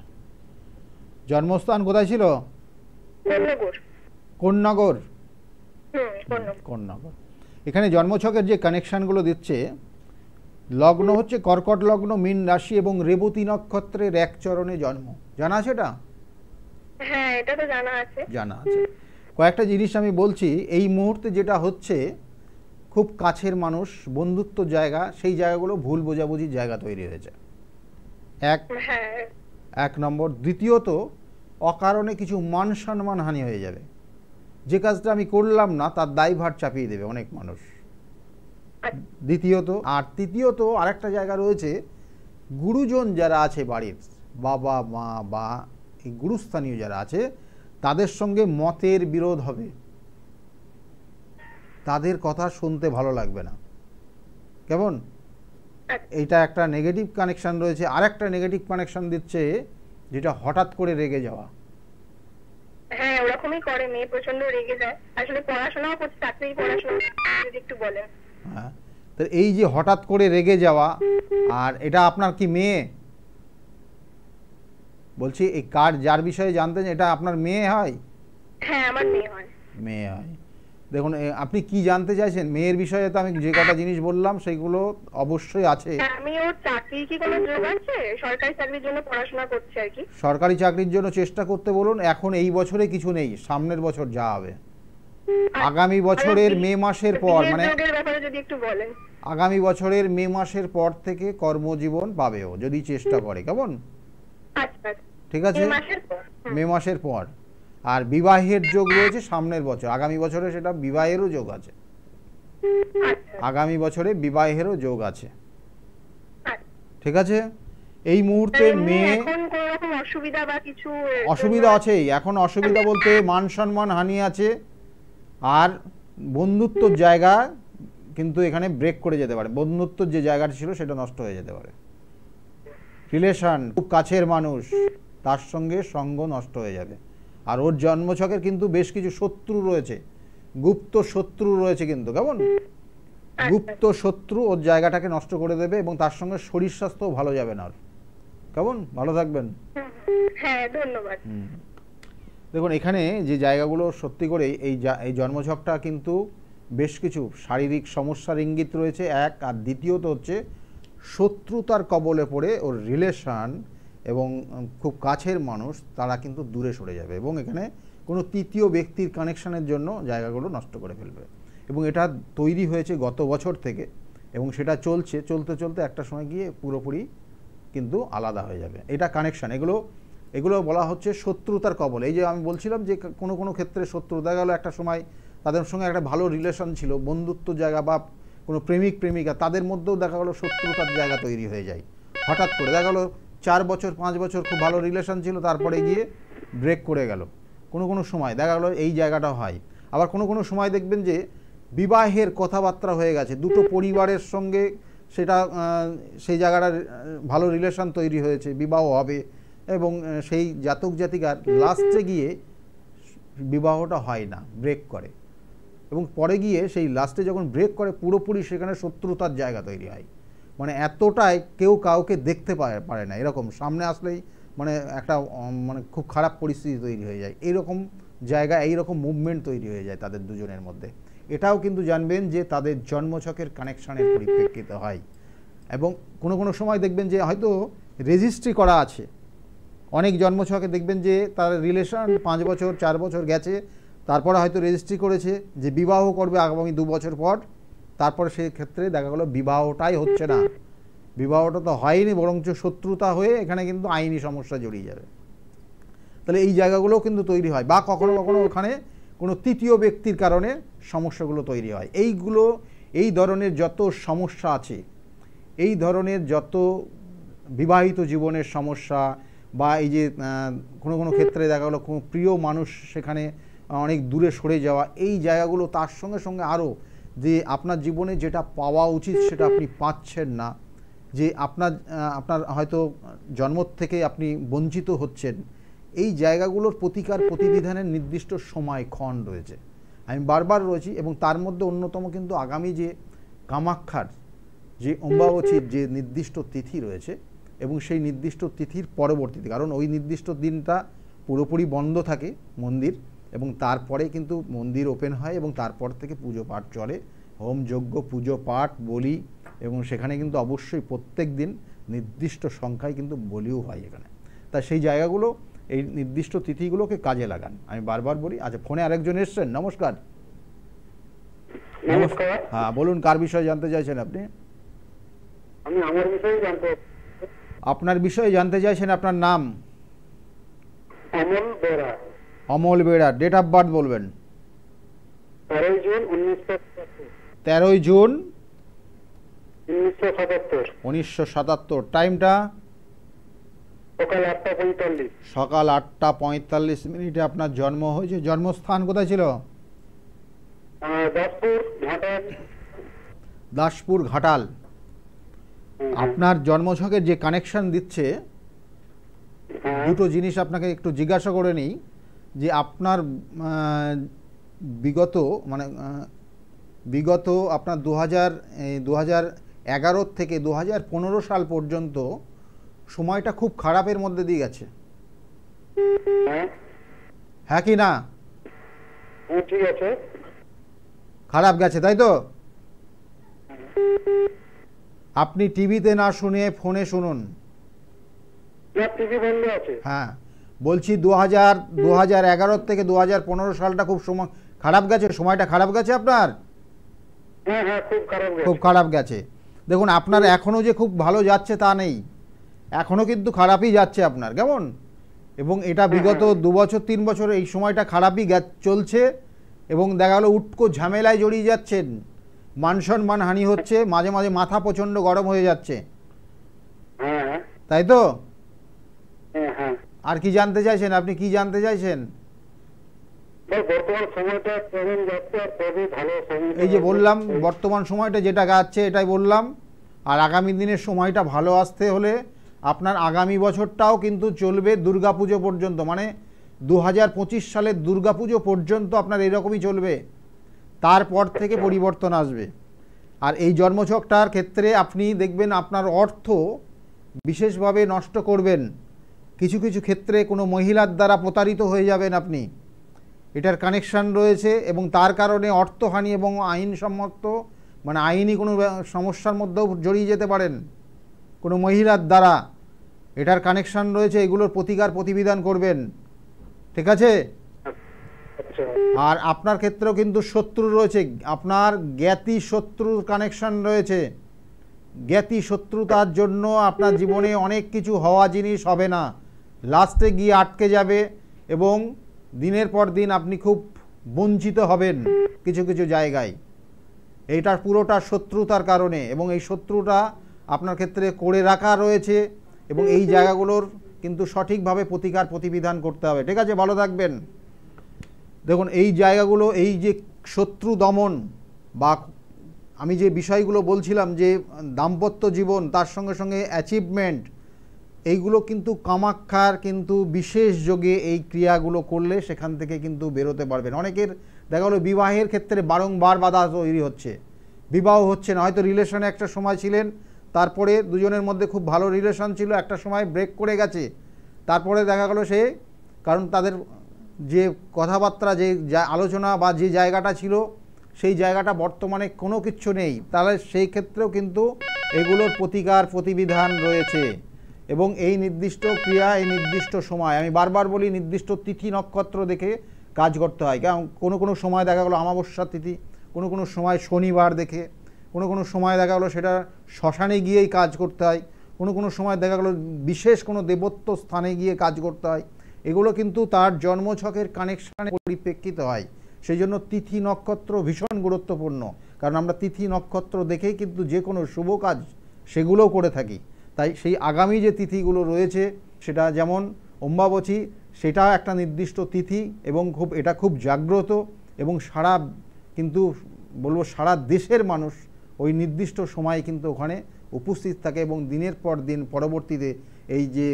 জন্মস্থান কোথায় ছিল? কোন্নগর। কোন্নগর। কোন্নগর। এখানে জন্মছকের যে কানেকশানগুলো দিচ্ছে, লগ্ন হচ্ছে কর্কট লগ্ন, মীন রাশি এবং রেবতী নক্ষত্রের এক চরণে জন্ম। জানা আছে এটা? হ্যাঁ এটা তো জানা আছে। জানা আছে। কয়েকটা জিনিস আমি বলছি, এই মুহূর্তে যেটা হচ্ছে খুব কাছের মানুষ, বন্ধুত্ব জায়গা, সেই জায়গাগুলো ভুল বোঝাবুঝির জায়গা তৈরি হয়েছে, এক নম্বর। দ্বিতীয়ত অকারণে কিছু মান সম্মান হানি হয়ে যাবে, যে কাজটা আমি করলাম না তার দায়ভার চাপিয়ে দেবে অনেক মানুষ, দ্বিতীয়ত। আর তৃতীয়ত আরেকটা জায়গা রয়েছে, গুরুজন যারা আছে বাড়ির, বাবা মা বা এই গুরুস্থানীয় যারা আছে তাদের সঙ্গে মতের বিরোধ হবে, তাদের কথা শুনতে ভালো লাগবে না, কেমন? এইটা একটা নেগেটিভ কানেকশান রয়েছে। আরেকটা নেগেটিভ কানেকশান দিচ্ছে যেটা হঠাৎ করে রেগে যাওয়া। হ্যাঁ ওরকমই করে, মেয়ে প্রচন্ড রেগে যায়, আসলে পড়াশোনাও করছে, চাকরি পড়াশোনা যদি একটু বলেন। হ্যাঁ, তো এই যে হঠাৎ করে রেগে যাওয়া, আর এটা আপনার কি মেয়ে? বলছি এই কার যার বিষয়ে জানতেন, এটা আপনার মেয়ে হয়? হ্যাঁ আমার মেয়ে হয়। মেয়ে হয়। দেখুন আপনি কি জানতে চাইছেন মেয়ের বিষয়ে? তো আমি যে কটা জিনিস বললাম সেইগুলো অবশ্যই আছে। আমি ওর চাকরি কি কোনো যোগ আছে? সরকারি চাকরির জন্য পড়াশোনা করছে আর কি। সরকারি চাকরির জন্য চেষ্টা করতে বলুন। এখন এই বছরে কিছু নেই, সামনের বছর যা হবে, আগামী বছরের মে মাসের পর, মানে যদি একটু বলেন, আগামী বছরের মে মাসের পর থেকে কর্মজীবন পাবে ও, যদি চেষ্টা করে, কেমন? ঠিক আছে, মে মাসের পর। আর বিবাহের যোগ রয়েছে সামনের বছর, আগামী বছরে সেটা বিবাহেরও যোগ আছে, আগামী বছরে বিবাহেরও যোগ আছে, ঠিক আছে? এই মুহূর্তে মেয়ে অসুবিধা আছেই, এখন অসুবিধা বলতে মান সম্মান হানি আছে, আর বন্ধুত্বর জায়গা কিন্তু এখানে ব্রেক করে যেতে পারে, বন্ধুত্বর যে জায়গাটা ছিল সেটা নষ্ট হয়ে যেতে পারে, রিলেশন, খুব কাছের মানুষ তার সঙ্গে সঙ্গ নষ্ট হয়ে যাবে। আর ওর জন্মছকের কিন্তু বেশ কিছু শত্রু রয়েছে, গুপ্ত শত্রু রয়েছে কিন্তু, কেমন? গুপ্ত শত্রু ওর জায়গাটাকে নষ্ট করে দেবে, এবং তার সঙ্গে শরীর স্বাস্থ্যও ভালো যাবে না, কেমন? ভালো থাকবেন। হ্যাঁ ধন্যবাদ। দেখুন এখানে যে জায়গাগুলো সত্যি করে এই জন্মছকটা কিন্তু বেশ কিছু শারীরিক সমস্যার ইঙ্গিত রয়েছে, এক। আর দ্বিতীয়ত হচ্ছে শত্রুতার কবলে পড়ে ওর রিলেশন এবং খুব কাছের মানুষ তারা কিন্তু দূরে সরে যাবে, এবং এখানে কোনো তৃতীয় ব্যক্তির কানেকশানের জন্য জায়গাগুলো নষ্ট করে ফেলবে। এবং এটা তৈরি হয়েছে গত বছর থেকে, এবং সেটা চলছে, চলতে চলতে একটা সময় গিয়ে পুরোপুরি কিন্তু আলাদা হয়ে যাবে। এটা কানেকশান, এগুলো বলা হচ্ছে শত্রুতার কবল। এই যে আমি বলছিলাম যে কোনো ক্ষেত্রে শত্রুতা গেল, একটা সময় তাদের সঙ্গে একটা ভালো রিলেশন ছিল, বন্ধুত্ব জায়গা বা কোনো প্রেমিক প্রেমিকা, তাদের মধ্যেও দেখা গেলো শত্রুতার জায়গা তৈরি হয়ে যায়। হঠাৎ করে দেখা গেলো 4 বছর 5 বছর খুব ভালো রিলেশন ছিল, তারপরে গিয়ে ব্রেক করে গেল। কোনো সময় দেখা গেলো এই জায়গাটা হয়। আবার কোনো সময় দেখবেন যে বিবাহের কথাবার্তা হয়ে গেছে, দুটো পরিবারের সঙ্গে সেটা সেই জায়গাটার ভালো রিলেশন তৈরি হয়েছে, বিবাহ হবে, এবং সেই জাতক জাতিকার লাস্টে গিয়ে বিবাহটা হয় না, ব্রেক করে, এবং পরে গিয়ে সেই লাস্টে যখন ব্রেক করে পুরোপুরি সেখানে শত্রুতার জায়গা তৈরি হয়। মানে এতটাই কেউ কাউকে দেখতে পারে না, এরকম সামনে আসলেই মানে একটা মানে খুব খারাপ পরিস্থিতি তৈরি হয়ে যায়। এইরকম জায়গা, এইরকম মুভমেন্ট তৈরি হয়ে যায় তাদের দুজনের মধ্যে। এটাও কিন্তু জানবেন যে তাদের জন্মছকের কানেকশানের পরিপ্রেক্ষিতে হয়। এবং কোনো সময় দেখবেন যে হয়তো রেজিস্ট্রি করা আছে, অনেক জন্মছকে দেখবেন যে তার রিলেশন 5 বছর 4 বছর গেছে, তারপরে হয়তো রেজিস্ট্রি করেছে যে বিবাহ করবে আগামী 2 বছর পর, তারপরে সেই ক্ষেত্রে দেখা গেলো বিবাহটাই হচ্ছে না, বিবাহটা তো হয়নি, বরঞ্চ শত্রুতা হয়ে এখানে কিন্তু আইনি সমস্যা জড়িয়ে যাবে। তাহলে এই জায়গাগুলোও কিন্তু তৈরি হয়, বা কখনো ওখানে কোনো তৃতীয় ব্যক্তির কারণে সমস্যাগুলো তৈরি হয়। এই ধরনের যত সমস্যা আছে, এই ধরনের যত বিবাহিত জীবনের সমস্যা, বা এই যে কোনো ক্ষেত্রে দেখা গেলো কোনো প্রিয় মানুষ সেখানে অনেক দূরে সরে যাওয়া, এই জায়গাগুলো তার সঙ্গে আরও যে আপনার জীবনে যেটা পাওয়া উচিত সেটা আপনি পাচ্ছেন না, যে আপনার হয়তো জন্ম থেকে আপনি বঞ্চিত হচ্ছেন, এই জায়গাগুলোর প্রতিকার প্রতিবিধানের নির্দিষ্ট সময়ক্ষণ রয়েছে, আমি বারবার রয়েছি। এবং তার মধ্যে অন্যতম কিন্তু আগামী যে কামাখ্যার যে অম্বাবচীর যে নির্দিষ্ট তিথি রয়েছে, এবং সেই নির্দিষ্ট তিথির পরবর্তীতে, কারণ ওই নির্দিষ্ট দিনটা পুরোপুরি বন্ধ থাকে মন্দির, এবং তারপরে কিন্তু মন্দির ওপেন হয়, এবং তারপর থেকে পুজো পাঠ চলে, হোম যজ্ঞ পুজো পাঠ বলি, এবং সেখানে কিন্তু অবশ্যই প্রত্যেক দিন নির্দিষ্ট সংখ্যায় কিন্তু বলিও হয় এখানে। তা সেই জায়গাগুলো, এই নির্দিষ্ট তিথিগুলোকে কাজে লাগান, আমি বারবার বলি। আচ্ছা, ফোনে আরেকজন এসছেন, নমস্কার। নমস্কার। হ্যাঁ বলুন, কার বিষয়ে জানতে চাইছেন আপনি? আমি আমার বিষয়ে জানতে। আপনার বিষয়ে জানতে চাইছেন, আপনার নাম? অমল বেড়া। অমল বেড়া, ডেট অফ বার্থ বলবেন? 13 জুন 1977। 13 জুন 1977। 1977। টাইমটা? সকাল 8:45। সকাল 8:45 আপনার জন্ম হয়েছে। জন্মস্থান কোথায় ছিল? দাসপুর ঘাটাল। দাসপুর ঘাটাল। আপনার জন্মছকের যে কানেকশন দিচ্ছে, দুটো জিনিস আপনাকে একটু জিজ্ঞাসা করে নিই, যে আপনার বিগত আপনার 2011 থেকে 2015 সাল পর্যন্ত সময়টা খুব খারাপের মধ্যে দিয়ে গেছে, হ্যাঁ কি না? ঠিক আছে। খারাপ গেছে, তাই তো? আপনি টিভিতে না শুনে ফোনে শুনুন। টিভি বন্ধ আছে। হ্যাঁ বলছি, 2011 থেকে 2015 সালটা খুব সময় খারাপ গেছে, সময়টা খারাপ গেছে আপনার। হ্যাঁ খুব খারাপ গেছে। দেখুন, আপনার এখনও যে খুব ভালো যাচ্ছে তা নেই, এখনও কিন্তু খারাপই যাচ্ছে আপনার, কেমন? এবং এটা বিগত 2 বছর 3 বছর এই সময়টা খারাপই চলছে, এবং দেখা গেলো উটকো ঝামেলায় জড়িয়ে যাচ্ছেন, মান সম্মান হানি হচ্ছে, মাঝে মাঝে মাথা প্রচণ্ড গরম হয়ে যাচ্ছে, তাই তো? আর কি জানতে চাইছেন আপনি? কি জানতে চাইছেন? এই যে বললাম, বর্তমান সময়টা যেটা যাচ্ছে এটাই বললাম। আর আগামী দিনের সময়টা ভালো আসতে হলে আপনার আগামী বছরটাও কিন্তু চলবে দুর্গাপুজো পর্যন্ত, মানে 2025 সালের দুর্গাপুজো পর্যন্ত আপনার এরকমই চলবে, তারপর থেকে পরিবর্তন আসবে। আর এই জন্মছকটার ক্ষেত্রে আপনি দেখবেন আপনার অর্থ বিশেষভাবে নষ্ট করবেন, কিছু ক্ষেত্রে কোনো মহিলার দ্বারা প্রতারিত হয়ে যাবেন আপনি, এটার কানেকশান রয়েছে, এবং তার কারণে অর্থহানি এবং আইনসম্মত মানে আইনি কোনো সমস্যার মধ্যেও জড়িয়ে যেতে পারেন কোনো মহিলার দ্বারা, এটার কানেকশান রয়েছে। এগুলোর প্রতিকার প্রতিবিধান করবেন, ঠিক আছে? আর আপনার ক্ষেত্রেও কিন্তু শত্রু রয়েছে, আপনার জ্ঞাতি শত্রুর কানেকশান রয়েছে। জ্ঞাতি শত্রুতার জন্য আপনার জীবনে অনেক কিছু হওয়া জিনিস হবে না, লাস্টে গিয়ে আটকে যাবে, এবং দিনের পর দিন আপনি খুব বঞ্চিত হবেন কিছু কিছু জায়গায়। এইটার পুরোটা শত্রুতার কারণে, এবং এই শত্রুটা আপনার ক্ষেত্রে করে রাখা রয়েছে, এবং এই জায়গাগুলোর কিন্তু সঠিকভাবে প্রতিকার প্রতিবিধান করতে হবে। ঠিক আছে, ভালো থাকবেন। দেখুন এই জায়গাগুলো, এই যে শত্রু দমন বা আমি যে বিষয়গুলো বলছিলাম যে দাম্পত্য জীবন, তার সঙ্গে সঙ্গে অ্যাচিভমেন্ট, এইগুলো কিন্তু কামাখ্যার কিন্তু বিশেষ যোগে এই ক্রিয়াগুলো করলে সেখান থেকে কিন্তু বেরোতে পারবেন। অনেকের দেখা গেলো বিবাহের ক্ষেত্রে বারংবার বাধা তৈরি হচ্ছে, বিবাহ হচ্ছে না। হয়তো রিলেশনে একটা সময় ছিলেন, তারপরে দুজনের মধ্যে খুব ভালো রিলেশন ছিল, একটা সময় ব্রেক করে গেছে, তারপরে দেখা গেলো সে, কারণ তাদের যে কথাবার্তা, যে আলোচনা বা যে জায়গাটা ছিল সেই জায়গাটা বর্তমানে কোনো কিছু নেই, তাহলে সেই ক্ষেত্রেও কিন্তু এগুলোর প্রতিকার প্রতিবিধান রয়েছে। এবং এই নির্দিষ্ট ক্রিয়া, এই নির্দিষ্ট সময়, আমি বারবার বলি নির্দিষ্ট তিথি নক্ষত্র দেখে কাজ করতে হয়। কারণ কোনো কোনো সময় দেখা গেলো অমাবস্যা তিথি, কোনো কোনো সময় শনিবার দেখে, কোনো কোনো সময় দেখা গেলো সেটা শ্মশানে গিয়েই কাজ করতে হয়, কোনো কোনো সময় দেখা গেলো বিশেষ কোনো দেবত্ব স্থানে গিয়ে কাজ করতে হয়। এগুলো কিন্তু তার জন্মছকের কানেকশানে পরিপ্রেক্ষিত হয়। সেই জন্য তিথি নক্ষত্র ভীষণ গুরুত্বপূর্ণ, কারণ আমরা তিথি নক্ষত্র দেখেই কিন্তু যে কোনো শুভ কাজ সেগুলোও করে থাকি। তাই সেই আগামী যে তিথিগুলো রয়েছে, সেটা যেমন অম্বাবচী, সেটা একটা নির্দিষ্ট তিথি, এবং এটা খুব জাগ্রত, এবং সারা কিন্তু বলবো সারা দেশের মানুষ ওই নির্দিষ্ট সময়ে কিন্তু ওখানে উপস্থিত থাকে, এবং দিনের পর দিন পরবর্তীতে এই যে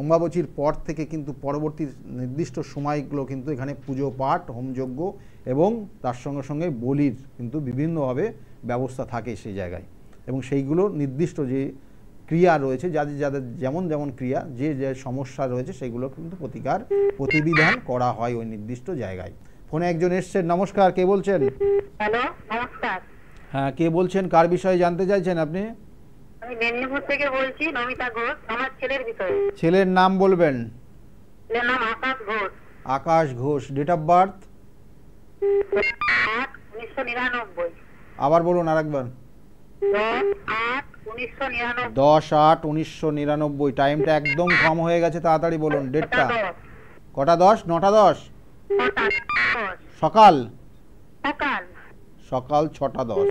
অম্বাবচীর পর থেকে কিন্তু পরবর্তী নির্দিষ্ট সময়গুলো কিন্তু এখানে পুজো পাঠ, হোমযজ্ঞ এবং তার সঙ্গে সঙ্গে বলির কিন্তু বিভিন্নভাবে ব্যবস্থা থাকে সেই জায়গায়। এবং সেইগুলো নির্দিষ্ট যে ক্রিয়া রয়েছে, যাদের যাদের যেমন যেমন ক্রিয়া, যে যে সমস্যা রয়েছে সেগুলো কিন্তু প্রতিকার প্রতিবিধান করা হয় ওই নির্দিষ্ট জায়গায়। ফোনে একজন এসছেন, নমস্কার, কে বলছেন? হ্যালো, নমস্কার। হ্যাঁ, কে বলছেন, কার বিষয়ে জানতে চাইছেন আপনি? আমি মেদিনীপুর থেকে বলছি, নমিতা ঘোষ, আমার ছেলের বিষয়ে। ছেলের নাম বলবেন? ছেলের নাম Akash Ghosh. Akash Ghosh. Date of birth? 10/8/1999। আবার বলুন আরেকবার। 10/8/1999। 10/8/1999। টাইমটা একদম কম হয়ে গেছে, তাড়াতাড়ি বলুন ডেটটা। কটা 10? 9টা 10? সকাল? সকাল 6টা 10।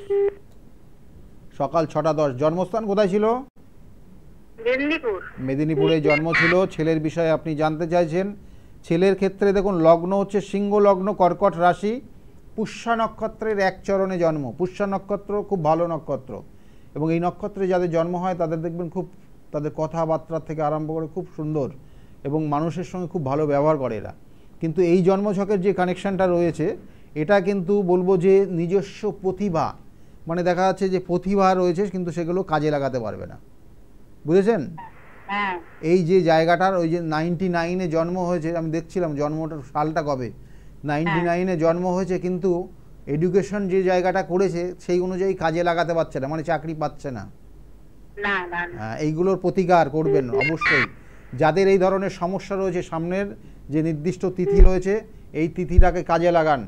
সকাল 6টা 10। জন্মস্থান কোথায় ছিল? মেদিনীপুর। মেদিনীপুরে জন্ম ছিল। ছেলের বিষয়ে আপনি জানতে চাইছেন। ছেলের ক্ষেত্রে দেখুন লগ্ন হচ্ছে সিংহ লগ্ন, কর্কট রাশি, পুষ্যা নক্ষত্রের এক চরণে জন্ম। পুষ্যা নক্ষত্র খুব ভালো নক্ষত্র, এবং এই নক্ষত্রে যাদের জন্ম হয় তাদের দেখবেন খুব, তাদের কথাবার্তা থেকে আরম্ভ করে খুব সুন্দর, এবং মানুষের সঙ্গে খুব ভালো ব্যবহার করে এরা। কিন্তু এই জন্মছকের যে কানেকশানটা রয়েছে, এটা কিন্তু বলবো যে নিজস্ব প্রতিভা, মানে দেখা যাচ্ছে যে প্রতিভা রয়েছে কিন্তু সেগুলো কাজে লাগাতে পারবে না, বুঝেছেন? এই যে জায়গাটার, ওই যে 99-এ জন্ম হয়েছে, আমি দেখছিলাম জন্মটার সালটা কবে, 99-এ জন্ম হয়েছে, কিন্তু এডুকেশন যে জায়গাটা করেছে সেই অনুযায়ী কাজে লাগাতে পারছে না, মানে চাকরি পাচ্ছে না। হ্যাঁ, এইগুলোর প্রতিকার করবেন অবশ্যই। যাদের এই ধরনের সমস্যা রয়েছে, সামনের যে নির্দিষ্ট তিথি রয়েছে এই তিথিটাকে কাজে লাগান,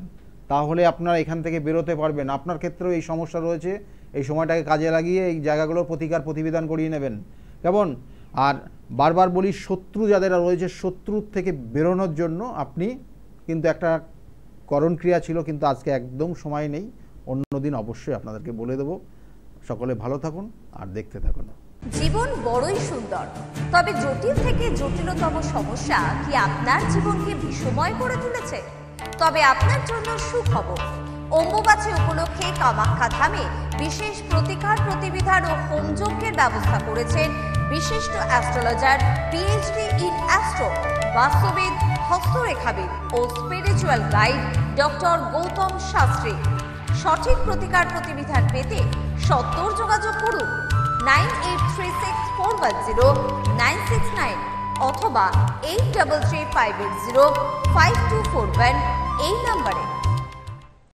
তাহলে আপনারা এখান থেকে বেরোতে পারবেন। আপনার ক্ষেত্রেও এই সমস্যা রয়েছে, এই সময়টাকে কাজে লাগিয়ে এই জায়গাগুলোর প্রতিকার প্রতিবিধান করিয়ে নেবেন, কেমন? আর বারবার বলি, শত্রু যাদের রয়েছে, শত্রুর থেকে বেরোনোর জন্য আপনি কিন্তু একটা করণ ক্রিয়া ছিল, কিন্তু আজকে একদম সময় নেই, অন্যদিন অবশ্যই আপনাদেরকে বলে দেবো। সকলে ভালো থাকুন আর দেখতে থাকুন। জীবন বড়ই সুন্দর, তবে জটিল থেকে জটিলতম সমস্যা কি আপনার জীবনকে বিষময় করে তুলেছে? তবে আপনার জন্য সুখবর, অম্বুবাচী উপলক্ষে কামাখ্যা ধামে বিশেষ প্রতিকার প্রতিবিধান ও হোমযজ্ঞের ব্যবস্থা করেছেন বিশিষ্ট অ্যাস্ট্রোলজার, পিএইচডি ইন অ্যাস্ট্রো, বাস্তুবিদ, হস্তরেখাবিদ ও spiritual guide doctor Gautam Shastri. সঠিক প্রতিকার প্রতিবিধান পেতে সত্বর যোগাযোগ করুন 9836410969 অথবা 8335805241 এই নম্বরে।